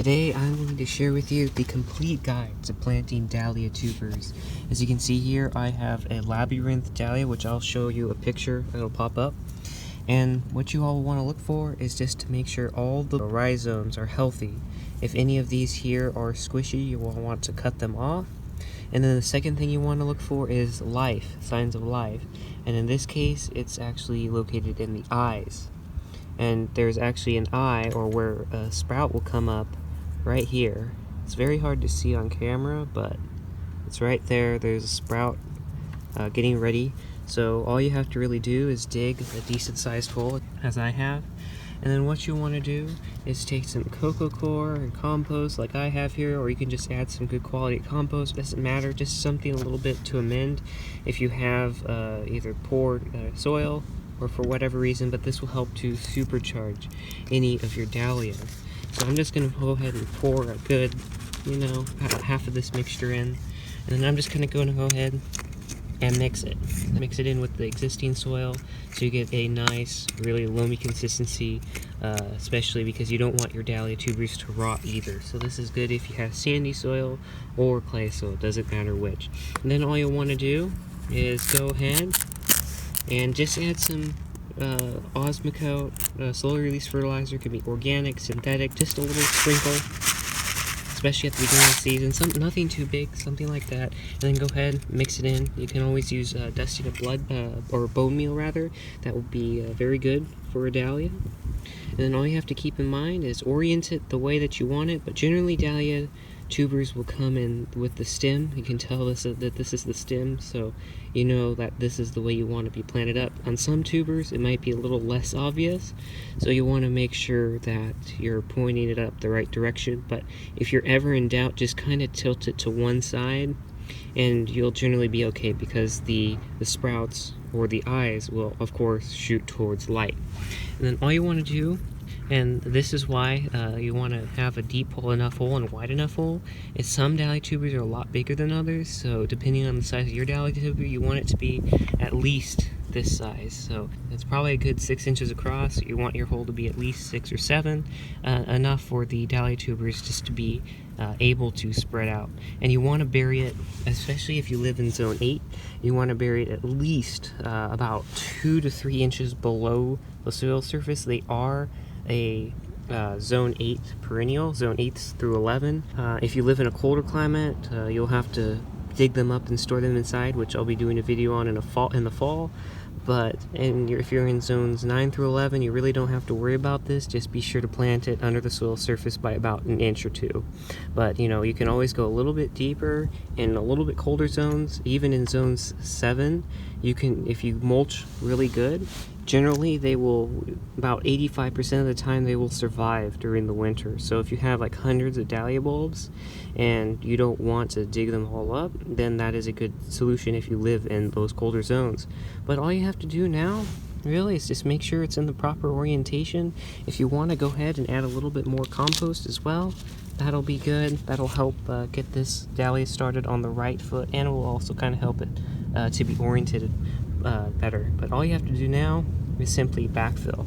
Today I'm going to share with you the complete guide to planting dahlia tubers. As you can see here, I have a labyrinth dahlia, which I'll show you a picture that'll pop up. And what you all want to look for is just to make sure all the rhizomes are healthy. If any of these here are squishy, you will want to cut them off. And then the second thing you want to look for is life, signs of life. And in this case, it's actually located in the eyes. And there's actually an eye, or where a sprout will come up right here. It's very hard to see on camera, but it's right there. There's a sprout getting ready. So all you have to really do is dig a decent sized hole, as I have. And then what you want to do is take some cocoa coir and compost like I have here, or you can just add some good quality compost. Doesn't matter, just something a little bit to amend if you have either poor soil or for whatever reason, but this will help to supercharge any of your dahlia. So I'm just going to go ahead and pour a good, half of this mixture in, and then I'm just going to go ahead and mix it. Mix it in with the existing soil so you get a nice, really loamy consistency, especially because you don't want your dahlia tubers to rot either. So this is good if you have sandy soil or clay soil, doesn't matter which. And then all you'll want to do is go ahead and just add some Osmocote, slowly release fertilizer. It can be organic, synthetic, just a little sprinkle, especially at the beginning of the season. Nothing too big, something like that. And then go ahead, mix it in. You can always use dusting of blood, or bone meal rather. That will be very good for a dahlia. And then all you have to keep in mind is orient it the way that you want it. But generally dahlia tubers will come in with the stem. You can tell that this is the stem, so you know that this is the way you want to be planted up. On some tubers it might be a little less obvious, so you want to make sure that you're pointing it up the right direction. But if you're ever in doubt, just kind of tilt it to one side and you'll generally be okay, because the sprouts or the eyes will of course shoot towards light. And then all you want to do, and this is why you want to have a deep enough hole and wide enough hole, is some dahlia tubers are a lot bigger than others. So depending on the size of your dahlia tuber, you want it to be at least this size. So it's probably a good 6 inches across. You want your hole to be at least 6 or 7, enough for the dahlia tubers just to be able to spread out. And you want to bury it, especially if you live in zone 8, you want to bury it at least about 2 to 3 inches below the soil surface. They are a zone 8 perennial, zone 8 through 11. If you live in a colder climate, you'll have to dig them up and store them inside, which I'll be doing a video on in the fall. But if you're in zones 9 through 11, you really don't have to worry about this. Just be sure to plant it under the soil surface by about an inch or 2. But you can always go a little bit deeper in a little bit colder zones. Even in zones 7, you can, if you mulch really good, generally they will, about 85% of the time, they will survive during the winter. So if you have like hundreds of dahlia bulbs and you don't want to dig them all up, then that is a good solution if you live in those colder zones. But all you have to do now really is just make sure it's in the proper orientation. If you want to go ahead and add a little bit more compost as well, that'll be good. That'll help get this dahlia started on the right foot, and it will also kind of help it to be oriented better. But all you have to do now is simply backfill.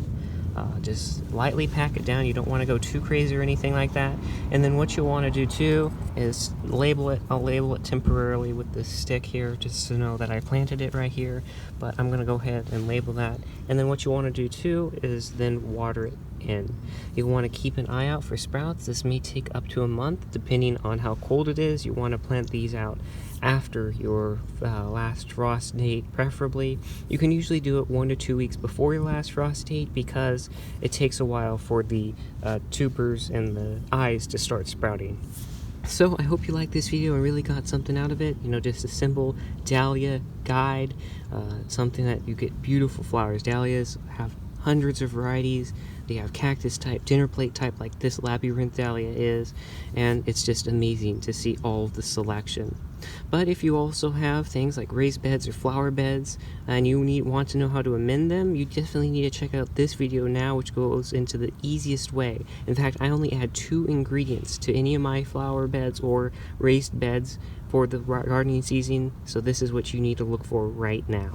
Just lightly pack it down. You don't want to go too crazy or anything like that. And then what you'll want to do too is label it. I'll label it temporarily with this stick here, just to know that I planted it right here. But I'm going to go ahead and label that. And then what you want to do too is then water it in. You want to keep an eye out for sprouts. This may take up to a month depending on how cold it is. You want to plant these out after your last frost date, preferably. You can usually do it 1 to 2 weeks before your last frost date, because it takes a while for the tubers and the eyes to start sprouting. So I hope you liked this video and really got something out of it. Just a simple dahlia guide, something that you get beautiful flowers. Dahlias have hundreds of varieties. They have cactus type, dinner plate type, like this labyrinth dahlia is, and it's just amazing to see all of the selection. But if you also have things like raised beds or flower beds and you want to know how to amend them, you definitely need to check out this video now, which goes into the easiest way. In fact, I only add 2 ingredients to any of my flower beds or raised beds for the gardening season, so this is what you need to look for right now.